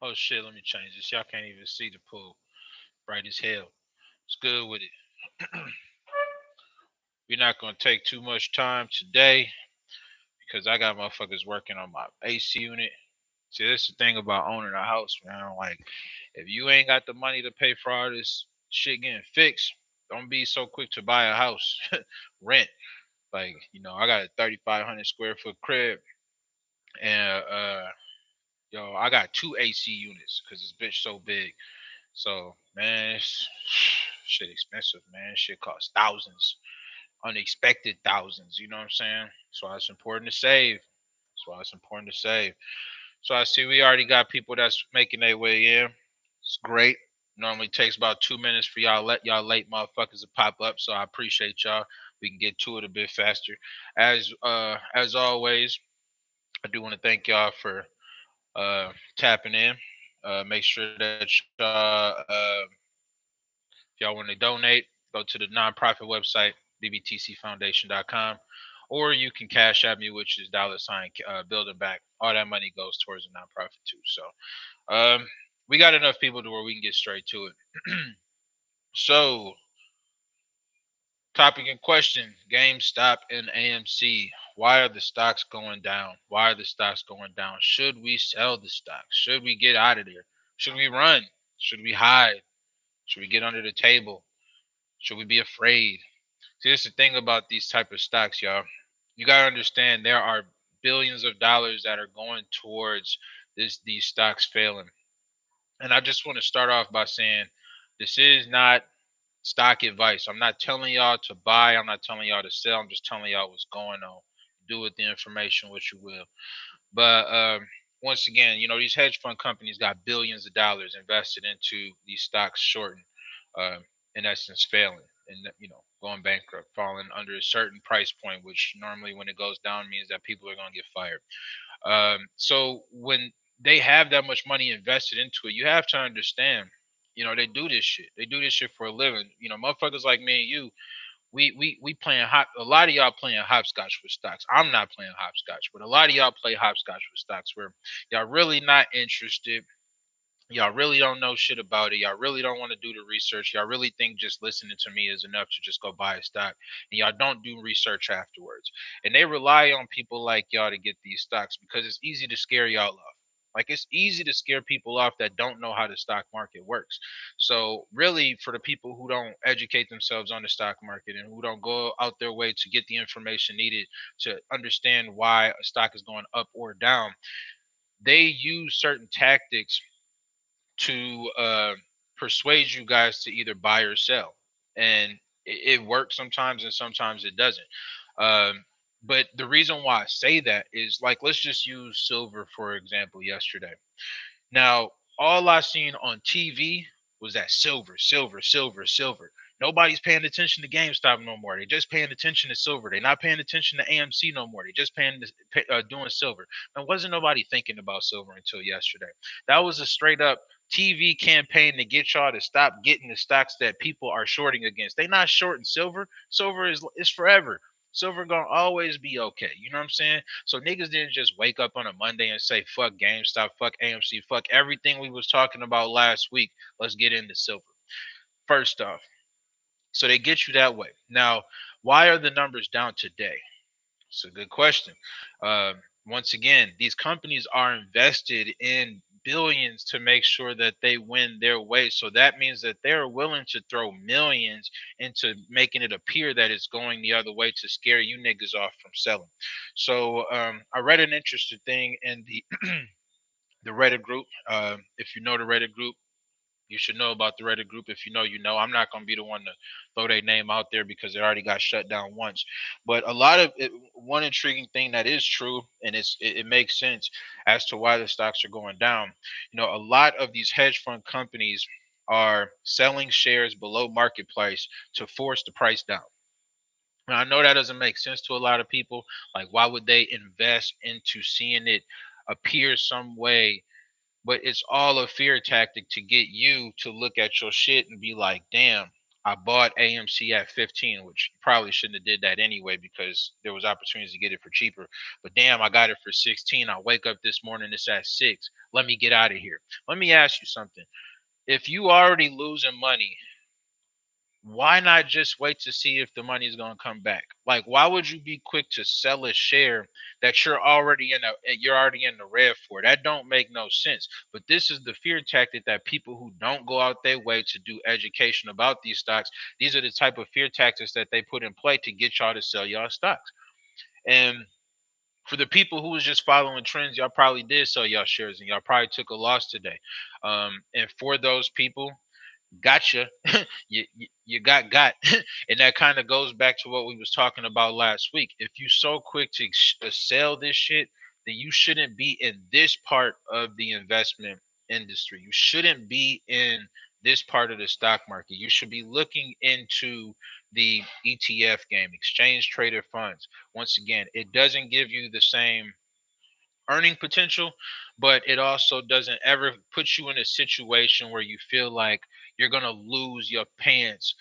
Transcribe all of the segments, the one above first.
Oh shit, let me change this. Y'all can't even see the pool. Bright as hell. It's good with it. We're not gonna take too much time today because I got motherfuckers working on my AC unit. See, that's the thing about owning a house, man. Like, if you ain't got the money to pay for all this shit getting fixed, don't be so quick to buy a house. Rent. Like, I got a 3,500 square foot crib, and yo, I got two AC units because this bitch so big. So, man, it's shit expensive, man. Shit costs thousands, unexpected thousands. You know what I'm saying? That's why it's important to save. That's why it's important to save. So I see we already got people that's making their way in. It's great. Normally takes about 2 minutes for y'all late motherfuckers to pop up. So I appreciate y'all. We can get to it a bit faster. As always, I do want to thank y'all for tapping in. Make sure that if y'all want to donate, go to the nonprofit website, bbtcfoundation.com, or you can cash at me, which is $ building back. All that money goes towards the nonprofit too. So we got enough people to where we can get straight to it. So, topic in question: GameStop and AMC. Why are the stocks going down? Why are the stocks going down? Should we sell the stocks? Should we get out of there? Should we run? Should we hide? Should we get under the table? Should we be afraid? See, this is the thing about these type of stocks, y'all. You gotta understand there are billions of dollars that are going towards these stocks failing. And I just want to start off by saying this is not stock advice. I'm not telling y'all to buy. I'm not telling y'all to sell. I'm just telling y'all what's going on. Do with the information what you will. But once again, these hedge fund companies got billions of dollars invested into these stocks shorting, uh, in essence, failing and going bankrupt, falling under a certain price point, which normally when it goes down means that people are going to get fired. So when they have that much money invested into it, you have to understand, they do this shit. They do this shit for a living. Motherfuckers like me and you, we playing hop. A lot of y'all playing hopscotch with stocks. I'm not playing hopscotch, but a lot of y'all play hopscotch with stocks where y'all really not interested. Y'all really don't know shit about it. Y'all really don't want to do the research. Y'all really think just listening to me is enough to just go buy a stock. And y'all don't do research afterwards. And they rely on people like y'all to get these stocks because it's easy to scare y'all off. Like it's easy to scare people off that don't know how the stock market works. So really for the people who don't educate themselves on the stock market and who don't go out their way to get the information needed to understand why a stock is going up or down, they use certain tactics to persuade you guys to either buy or sell, and it works sometimes and sometimes it doesn't. Um, but the reason why I say that is like let's just use silver for example. Yesterday, now, all I seen on TV was that silver, silver, silver, silver. Nobody's paying attention to GameStop no more. They just paying attention to silver. They're not paying attention to AMC no more. They just doing silver. And wasn't nobody thinking about silver until yesterday. That was a straight up TV campaign to get y'all to stop getting the stocks that people are shorting against. They not shorting silver. Silver is forever. Silver gonna always be okay. You know what I'm saying? So niggas didn't just wake up on a Monday and say fuck GameStop, fuck AMC, fuck everything we was talking about last week. Let's get into silver. First off, so they get you that way. Now, why are the numbers down today? It's a good question. Once again, these companies are invested in billions to make sure that they win their way. So that means that they're willing to throw millions into making it appear that it's going the other way to scare you niggas off from selling. So I read an interesting thing in the the Reddit group. If you know the Reddit group, you should know about the Reddit group. If you know, you know. I'm not going to be the one to throw their name out there because they already got shut down once. But a lot of it, one intriguing thing that is true, and it makes sense as to why the stocks are going down. A lot of these hedge fund companies are selling shares below market price to force the price down. Now, I know that doesn't make sense to a lot of people. Like, why would they invest into seeing it appear some way, but it's all a fear tactic to get you to look at your shit and be like, damn, I bought AMC at 15, which probably shouldn't have did that anyway because there was opportunities to get it for cheaper. But damn, I got it for 16. I wake up this morning, it's at 6. Let me get out of here. Let me ask you something. If you already losing money, why not just wait to see if the money is going to come back? Like, why would you be quick to sell a share that you're already in the red for? That don't make no sense. But this is the fear tactic that people who don't go out their way to do education about these stocks, these are the type of fear tactics that they put in play to get y'all to sell y'all stocks. And for the people who was just following trends, y'all probably did sell y'all shares and y'all probably took a loss today. And for those people, gotcha. You got and that kind of goes back to what we was talking about last week. If you so quick to sell this shit, then you shouldn't be in this part of the investment industry. You shouldn't be in this part of the stock market. You should be looking into the ETF game, exchange traded funds. Once again, it doesn't give you the same earning potential, but it also doesn't ever put you in a situation where you feel like you're gonna lose your pants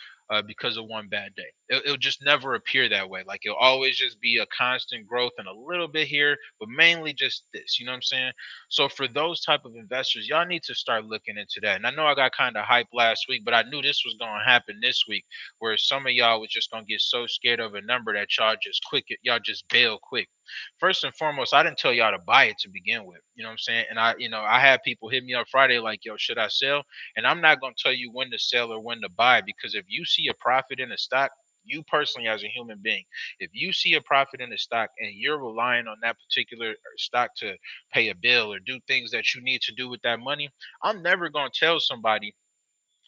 because of one bad day. It'll just never appear that way. Like it'll always just be a constant growth and a little bit here, but mainly just this. You know what I'm saying? So for those type of investors, y'all need to start looking into that. And I know I got kind of hyped last week, but I knew this was gonna happen this week, where some of y'all was just gonna get so scared of a number that y'all just bail quick. First and foremost, I didn't tell y'all to buy it to begin with. You know what I'm saying? And I had people hit me up Friday like, yo, should I sell? And I'm not gonna tell you when to sell or when to buy because if you see a profit in a stock, you personally as a human being, if you see a profit in a stock and you're relying on that particular stock to pay a bill or do things that you need to do with that money, I'm never gonna tell somebody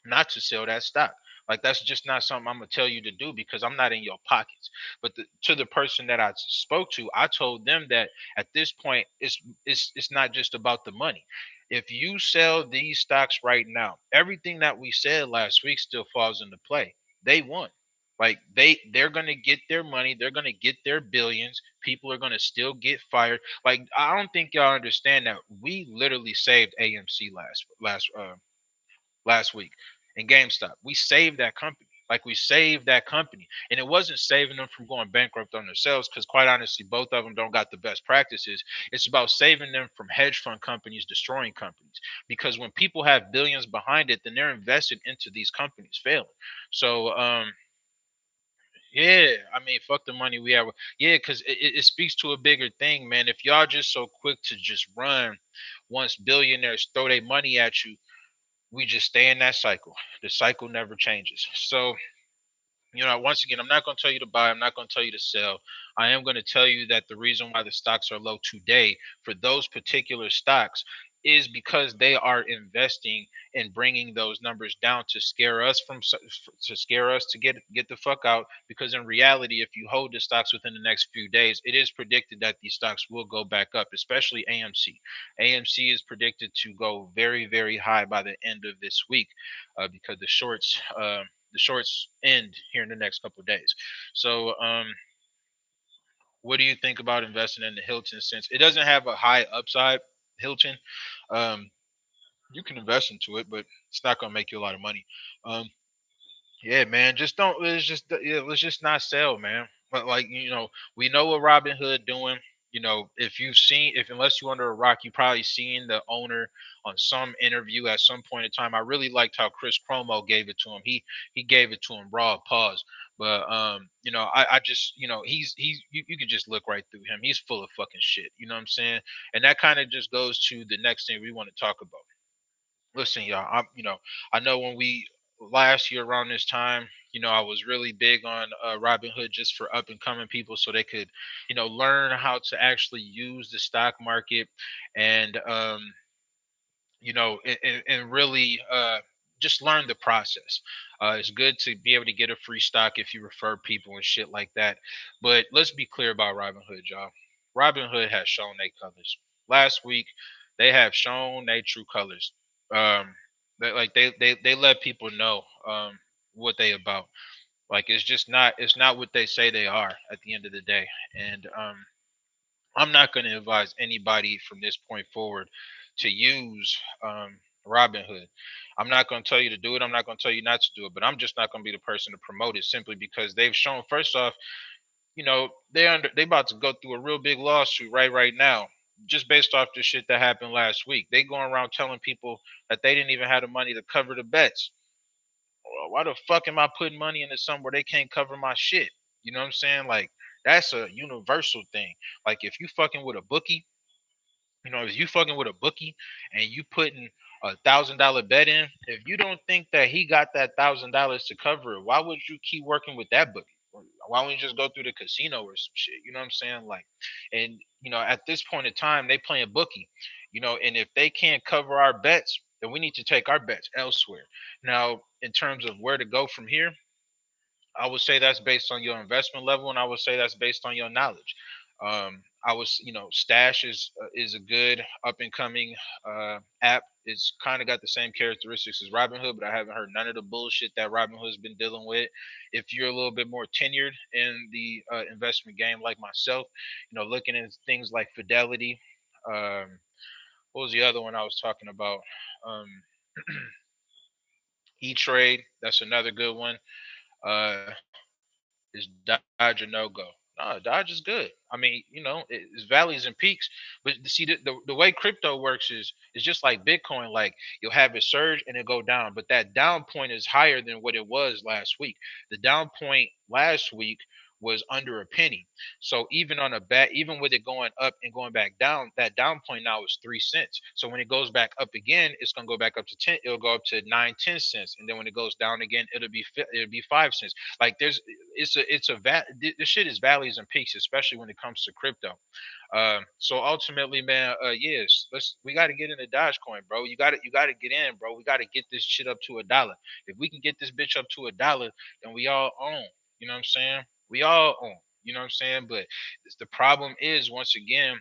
not to sell that stock. Like that's just not something I'm gonna tell you to do because I'm not in your pockets. But to the person that I spoke to, I told them that at this point, it's not just about the money. If you sell these stocks right now, everything that we said last week still falls into play. They won. Like they're gonna get their money, they're gonna get their billions. People are gonna still get fired. Like I don't think y'all understand that we literally saved AMC last week in GameStop. We saved that company. Like we saved that company. And it wasn't saving them from going bankrupt on themselves, because quite honestly, both of them don't got the best practices. It's about saving them from hedge fund companies destroying companies. Because when people have billions behind it, then they're invested into these companies failing. So yeah, I mean, fuck the money we have. Yeah, because it speaks to a bigger thing, man. If y'all just so quick to just run once billionaires throw their money at you, we just stay in that cycle. The cycle never changes. So once again, I'm not going to tell you to buy. I'm not going to tell you to sell. I am going to tell you that the reason why the stocks are low today for those particular stocks is because they are investing in bringing those numbers down to scare us to get the fuck out. Because in reality, if you hold the stocks within the next few days, it is predicted that these stocks will go back up, especially AMC. AMC is predicted to go very, very high by the end of this week because the shorts end here in the next couple of days. So, what do you think about investing in the Hilton? Since it doesn't have a high upside, Hilton, um, you can invest into it, but it's not going to make you a lot of money. Um, yeah, man. Just don't. Let's just not sell, man. But like we know what Robin Hood doing. If you've seen, if unless you're under a rock, you probably seen the owner on some interview at some point in time. I really liked how Chris Cuomo gave it to him. He gave it to him raw. Pause. But I just you could just look right through him. He's full of fucking shit. You know what I'm saying? And that kind of just goes to the next thing we want to talk about. Listen, y'all, I know when we last year around this time, I was really big on Robinhood just for up and coming people so they could, learn how to actually use the stock market and and really just learn the process. It's good to be able to get a free stock if you refer people and shit like that. But let's be clear about Robinhood, y'all. Robinhood has shown their colors. Last week, they have shown their true colors. They let people know what they about. Like it's not what they say they are at the end of the day. And I'm not going to advise anybody from this point forward to use Robinhood. I'm not going to tell you to do it. I'm not going to tell you not to do it, but I'm just not going to be the person to promote it simply because they've shown, first off, they about to go through a real big lawsuit right now, just based off the shit that happened last week. They going around telling people that they didn't even have the money to cover the bets. Well, why the fuck am I putting money into something where they can't cover my shit? You know what I'm saying? Like, that's a universal thing. Like, if you fucking with a bookie, if you fucking with a bookie and you putting $1,000 bet in, if you don't think that he got that $1,000 to cover it, why would you keep working with that bookie? Why don't you just go through the casino or some shit? You know what I'm saying? Like, and at this point in time, they playing bookie. And if they can't cover our bets, then we need to take our bets elsewhere. Now, in terms of where to go from here, I would say that's based on your investment level, and I would say that's based on your knowledge. Stash is a good up and coming app. It's kind of got the same characteristics as Robinhood, but I haven't heard none of the bullshit that Robinhood's been dealing with. If you're a little bit more tenured in the investment game, like myself, looking at things like Fidelity. Um, what was the other one I was talking about? Um, E Trade. That's another good one. Uh, is Dodge a no go? No, Dodge is good. I mean, it's valleys and peaks, but see the way crypto works is just like Bitcoin. Like, you'll have it surge and it go down, but that down point is higher than what it was last week. The down point last week was under a penny. So even with it going up and going back down, that down point now is 3 cents. So when it goes back up again, it's gonna go back up to 10. It'll go up to 9, 10 cents, and then when it goes down again, it'll be 5 cents. Like, this shit is valleys and peaks, especially when it comes to crypto. So ultimately, man, yes, we got to get into Dogecoin, bro. You got to get in, bro. We got to get this shit up to $1. If we can get this bitch up to $1, then we all own. You know what I'm saying? We all own. You know what I'm saying? But the problem is, once again,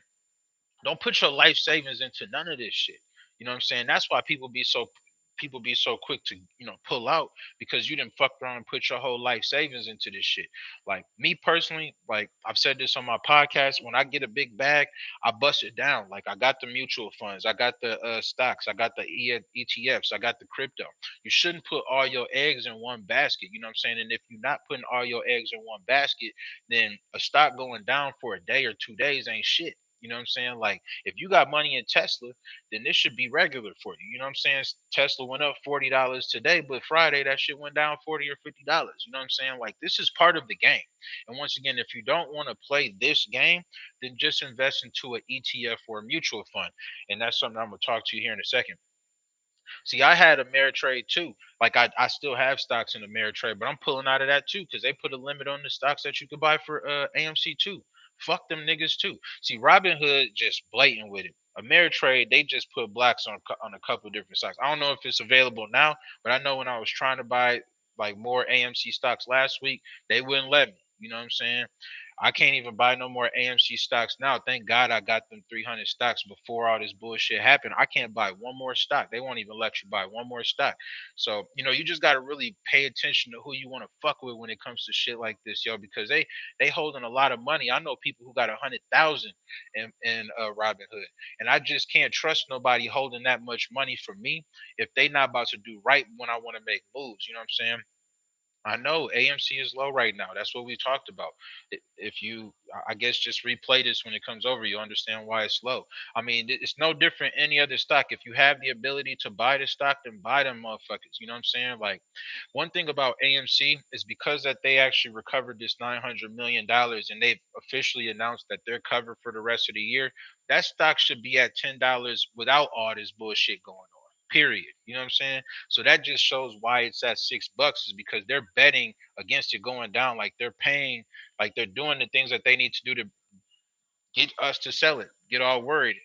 don't put your life savings into none of this shit. You know what I'm saying? That's why people be so quick to pull out, because you didn't fuck around and put your whole life savings into this shit. Like, me personally, like, I've said this on my podcast, when I get a big bag, I bust it down. Like, I got the mutual funds, I got the stocks, I got the ETFs, I got the crypto. You shouldn't put all your eggs in one basket. You know what I'm saying? And if you're not putting all your eggs in one basket, then a stock going down for a day or 2 days ain't shit. You know what I'm saying? Like, if you got money in Tesla, then this should be regular for you. You know what I'm saying? Tesla went up $40 today, but Friday that shit went down $40 or $50. You know what I'm saying? Like, this is part of the game. And once again, if you don't want to play this game, then just invest into an ETF or a mutual fund. And that's something I'm gonna talk to you here in a second. See, I had a Ameritrade too. Like, I still have stocks in the Ameritrade, but I'm pulling out of that too because they put a limit on the stocks that you could buy for AMC too. Fuck them niggas too. See, Robinhood just blatant with it. Ameritrade, they just put blacks on a couple different stocks. I don't know if it's available now, but I know when I was trying to buy like more AMC stocks last week, they wouldn't let me. You know what I'm saying? I can't even buy no more AMC stocks now. Thank God I got them 300 stocks before all this bullshit happened. I can't buy one more stock. They won't even let you buy one more stock. So, you just got to really pay attention to who you want to fuck with when it comes to shit like this, yo, because they holding a lot of money. I know people who got 100,000 in Robinhood, and I just can't trust nobody holding that much money for me if they not about to do right when I want to make moves. You know what I'm saying? I know AMC is low right now. That's what we talked about. If you, I guess, just replay this when it comes over, you'll understand why it's low. I mean, it's no different any other stock. If you have the ability to buy the stock, then buy them motherfuckers. You know what I'm saying? Like, one thing about AMC is because that they actually recovered this $900 million and they've officially announced that they're covered for the rest of the year. That stock should be at $10 without all this bullshit going on. Period. You know what I'm saying? So that just shows why it's at $6 is because they're betting against it going down. Like, they're paying, like, they're doing the things that they need to do to get us to sell it. Get all worried.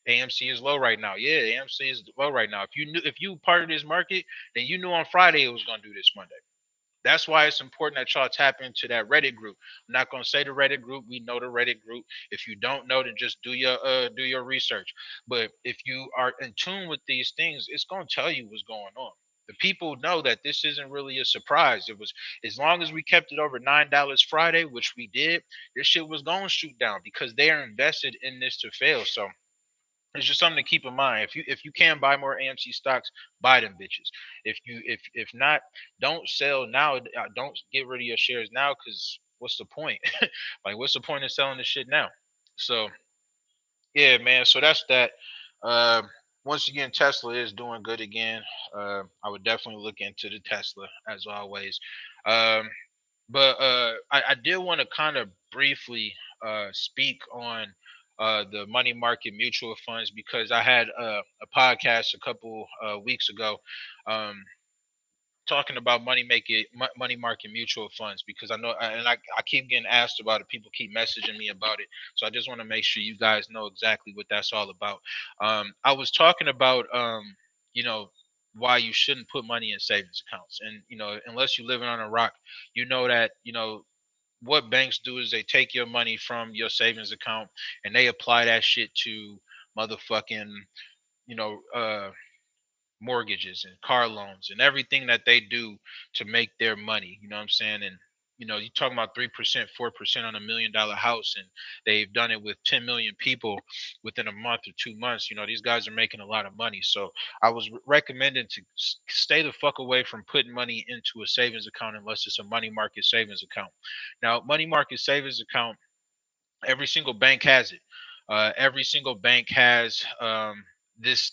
AMC is low right now. Yeah, AMC is low right now. If you part of this market, then you knew on Friday it was gonna do this Monday. That's why it's important that y'all tap into that Reddit group. I'm not gonna say the Reddit group. We know the Reddit group. If you don't know, then just do your research. But if you are in tune with these things, it's gonna tell you what's going on. The people know that this isn't really a surprise. It was, as long as we kept it over $9 Friday, which we did, this shit was going to shoot down because they are invested in this to fail. So It's just something to keep in mind. If you can buy more AMC stocks, buy them bitches. If not, don't sell now. Don't get rid of your shares now, because what's the point? Like, what's the point of selling the shit now? So yeah, man. So that's that. Uh, Once again, Tesla is doing good again. I would definitely look into the Tesla as always. Um, but I did want to kind of briefly speak on the money market mutual funds, because I had a podcast a couple weeks ago. Um, Talking about money market mutual funds, because I know, and I keep getting asked about it. People keep messaging me about it, so I just want to make sure you guys know exactly what that's all about. I was talking about you know why you shouldn't put money in savings accounts, and unless you're living on a rock, that what banks do is they take your money from your savings account and they apply that shit to motherfucking you know uh mortgages and car loans and everything that they do to make their money. You know what I'm saying? And you're talking about 3%, 4% on $1 million house, and they've done it with 10 million people within a month or 2 months. These guys are making a lot of money. So I was recommending to stay the fuck away from putting money into a savings account unless it's a money market savings account. Now, money market savings account, every single bank has it. Every single bank has this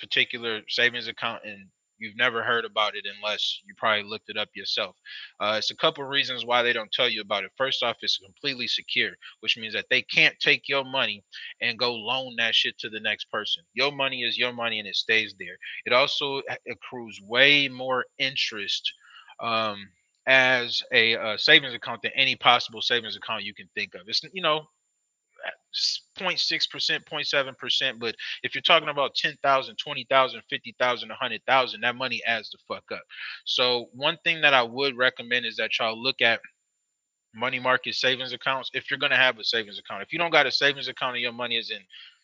particular savings account, and you've never heard about it unless you probably looked it up yourself. It's a couple of reasons why they don't tell you about it. First off, it's completely secure, which means that they can't take your money and go loan that shit to the next person. Your money is your money, and it stays there. It also accrues way more interest. Um, as a savings account than any possible savings account you can think of. It's 0.6%, 0.7%. But if you're talking about 10,000, 20,000, 50,000, 100,000, that money adds the fuck up. So one thing that I would recommend is that y'all look at money market savings accounts if you're gonna have a savings account. If you don't got a savings account and your money is in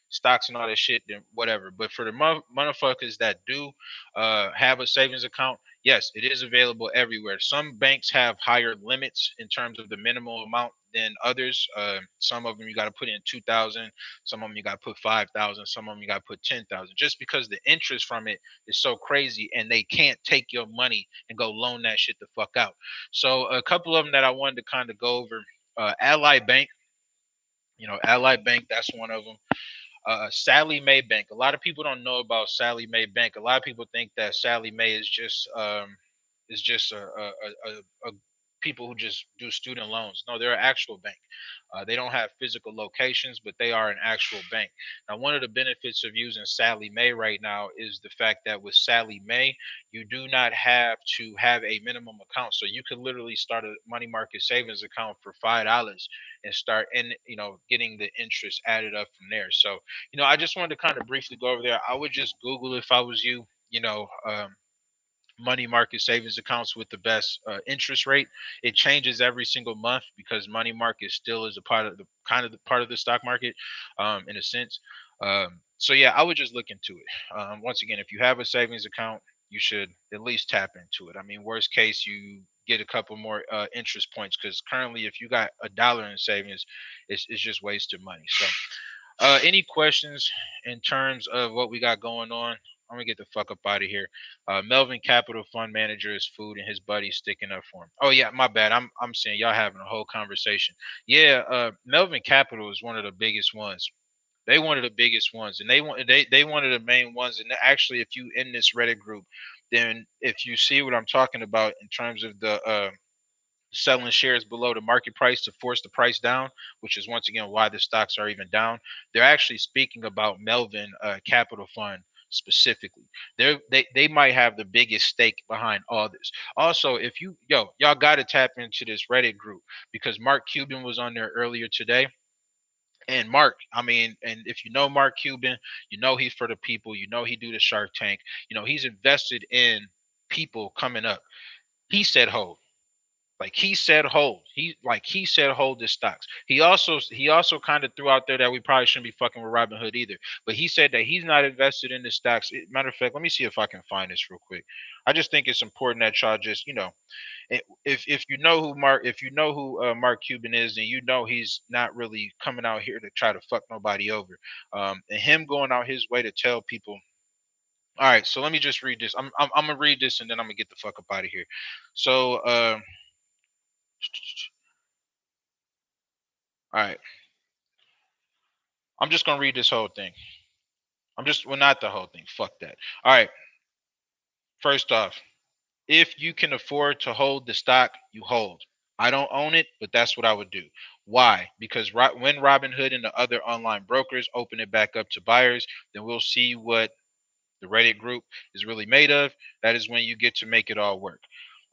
stocks and all that shit, then whatever. But for the motherfuckers that do have a savings account, yes, it is available everywhere. Some banks have higher limits in terms of the minimum amount than others. Some of them you got to put in 2,000, some of them you got to put 5,000, some of them you got to put 10,000. Just because the interest from it is so crazy, and they can't take your money and go loan that shit the fuck out. So a couple of them that I wanted to kind of go over. Ally Bank, Ally Bank, that's one of them. Sally Mae Bank. A lot of people don't know about Sally Mae Bank. A lot of people think that Sally Mae is just a people who just do student loans. No, they're an actual bank. They don't have physical locations, but they are an actual bank. Now, one of the benefits of using Sally Mae right now is the fact that with Sally Mae, you do not have to have a minimum account. So you could literally start a money market savings account for $5 and start and getting the interest added up from there. So I just wanted to kind of briefly go over there. I would just Google if I was you. Money market savings accounts with the best interest rate. It changes every single month because money market still is a part of the part of the stock market, in a sense. So yeah, I would just look into it. Once again, if you have a savings account, you should at least tap into it. I mean, worst case, you get a couple more interest points, because currently, if you got $1 in savings, it's just wasted money. So any questions in terms of what we got going on? I'm gonna get the fuck up out of here. Melvin Capital Fund Manager is food, and his buddy's sticking up for him. Oh yeah, my bad. I'm saying y'all having a whole conversation. Yeah, Melvin Capital is one of the biggest ones. They one of the biggest ones, and they one of the main ones. And actually, if you in this Reddit group, then if you see what I'm talking about in terms of the selling shares below the market price to force the price down, which is once again why the stocks are even down. They're actually speaking about Melvin Capital Fund specifically. They might have the biggest stake behind all this. Also, if y'all got to tap into this Reddit group, because Mark Cuban was on there earlier today. And Mark, I mean, and if you know Mark Cuban, he's for the people. He do the Shark Tank. He's invested in people coming up. He said, "Ho, Like he said hold. He said hold his stocks. He also kind of threw out there that we probably shouldn't be fucking with Robinhood either. But he said that he's not invested in the stocks. Matter of fact, let me see if I can find this real quick. I just think it's important that y'all just, if you know who Mark Cuban is, then you know he's not really coming out here to try to fuck nobody over. And him going out his way to tell people. All right, so let me just read this. I'm gonna read this and then I'm gonna get the fuck up out of here. So, all right, I'm just gonna read this whole thing. Well, not the whole thing. Fuck that. All right. First off, if you can afford to hold the stock, you hold. I don't own it, but that's what I would do. Why? Because when Robinhood and the other online brokers open it back up to buyers, then we'll see what the Reddit group is really made of. That is when you get to make it all work.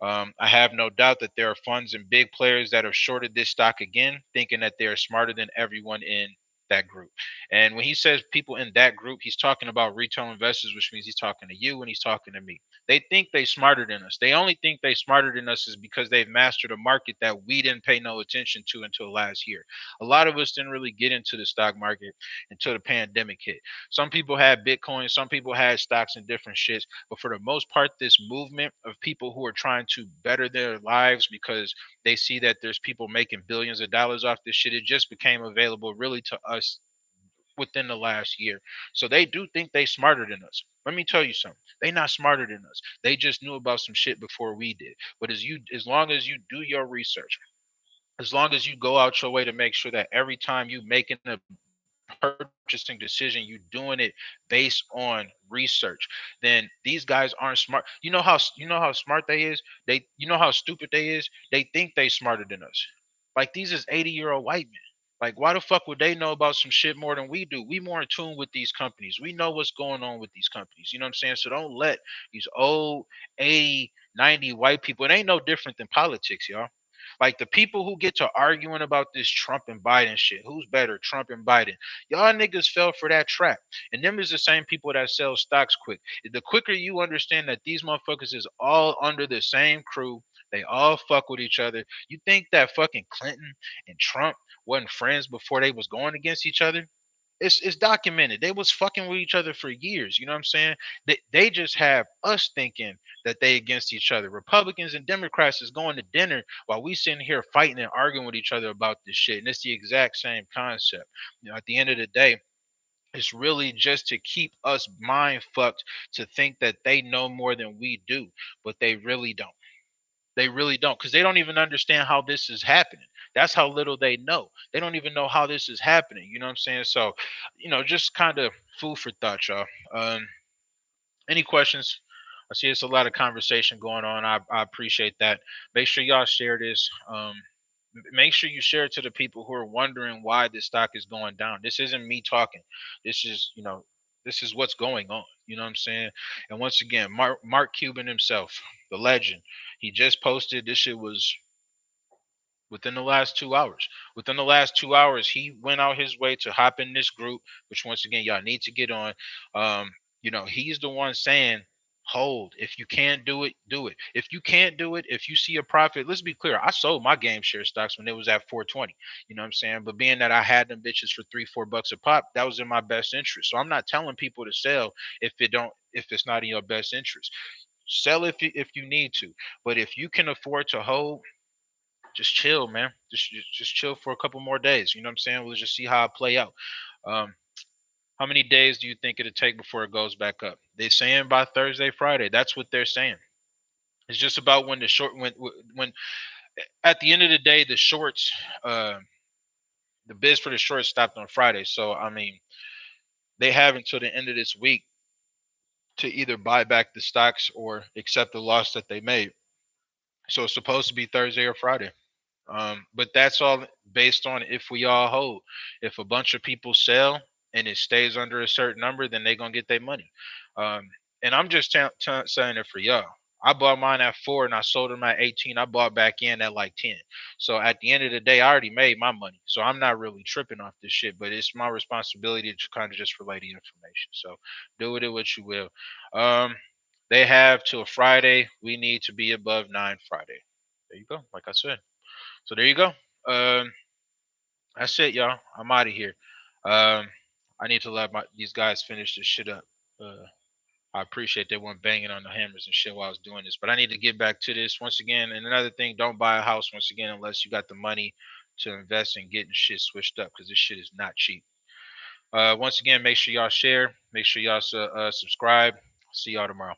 I have no doubt that there are funds and big players that have shorted this stock again, thinking that they are smarter than everyone in that group. And when he says people in that group, he's talking about retail investors, which means he's talking to you and he's talking to me. They think they smarter than us. They only think they smarter than us is because they've mastered a market that we didn't pay no attention to until last year. A lot of us didn't really get into the stock market until the pandemic hit. Some people had Bitcoin, some people had stocks and different shits, but for the most part, this movement of people who are trying to better their lives because they see that there's people making billions of dollars off this shit, it just became available really to us within the last year. So they do think they smarter than us. Let me tell you something. They not smarter than us. They just knew about some shit before we did. But as long as you do your research, as long as you go out your way to make sure that every time you making a purchasing decision, you doing it based on research, then these guys aren't smart. You know how smart they is? You know how stupid they is? They think they smarter than us. Like these is 80-year-old white men. Like why the fuck would they know about some shit more than we do? We more in tune with these companies. We know what's going on with these companies. You know what I'm saying? So don't let these old 80, 90 white people, it ain't no different than politics, y'all. Like the people who get to arguing about this Trump and Biden shit, who's better, Trump and Biden? Y'all niggas fell for that trap. And them is the same people that sell stocks quick. The quicker you understand that these motherfuckers is all under the same crew, they all fuck with each other. You think that fucking Clinton and Trump wasn't friends before they was going against each other? It's documented. They was fucking with each other for years. You know what I'm saying? They just have us thinking that they against each other. Republicans and Democrats is going to dinner while we sitting here fighting and arguing with each other about this shit. And it's the exact same concept. At the end of the day, it's really just to keep us mind fucked to think that they know more than we do, but they really don't. They really don't, because they don't even understand how this is happening. That's how little they know. They don't even know how this is happening. You know what I'm saying? So, just kind of food for thought, y'all. Um, any questions? I see it's a lot of conversation going on. I appreciate that. Make sure y'all share this. Make sure you share it to the people who are wondering why this stock is going down. This isn't me talking. This is, this is what's going on. You know what I'm saying? And once again, Mark Cuban himself, the legend, he just posted this shit was within the last 2 hours. Within the last 2 hours, he went out his way to hop in this group, which once again, y'all need to get on. He's the one saying, hold. If you can't do it, do it. If you can't do it, if you see a profit, let's be clear. I sold my game share stocks when it was at 420. You know what I'm saying? But being that I had them bitches for $3-4 a pop, that was in my best interest. So I'm not telling people to sell if it's not in your best interest. Sell if you need to. But if you can afford to hold, just chill, man. Just chill for a couple more days. You know what I'm saying? We'll just see how it play out. Um, how many days do you think it'll take before it goes back up? They're saying by Thursday, Friday. That's what they're saying. It's just about when the short when at the end of the day, uh, the bids for the shorts stopped on Friday. So I mean, they have until the end of this week to either buy back the stocks or accept the loss that they made. So it's supposed to be Thursday or Friday. But that's all based on if we all hold. If a bunch of people sell and it stays under a certain number, then they're gonna get their money. And I'm just saying it for y'all. I bought mine at 4 and I sold them at 18. I bought back in at like 10. So at the end of the day, I already made my money. So I'm not really tripping off this shit, but it's my responsibility to kind of just relay the information. So do with it what you will. Um, they have till Friday. We need to be above 9 Friday. There you go. Like I said. So there you go. Um, that's it, y'all. I'm out of here. Um, I need to let these guys finish this shit up. I appreciate they weren't banging on the hammers and shit while I was doing this, but I need to get back to this once again. And another thing, don't buy a house once again unless you got the money to invest in getting shit switched up because this shit is not cheap. Once again, make sure y'all share. Make sure y'all subscribe. See y'all tomorrow.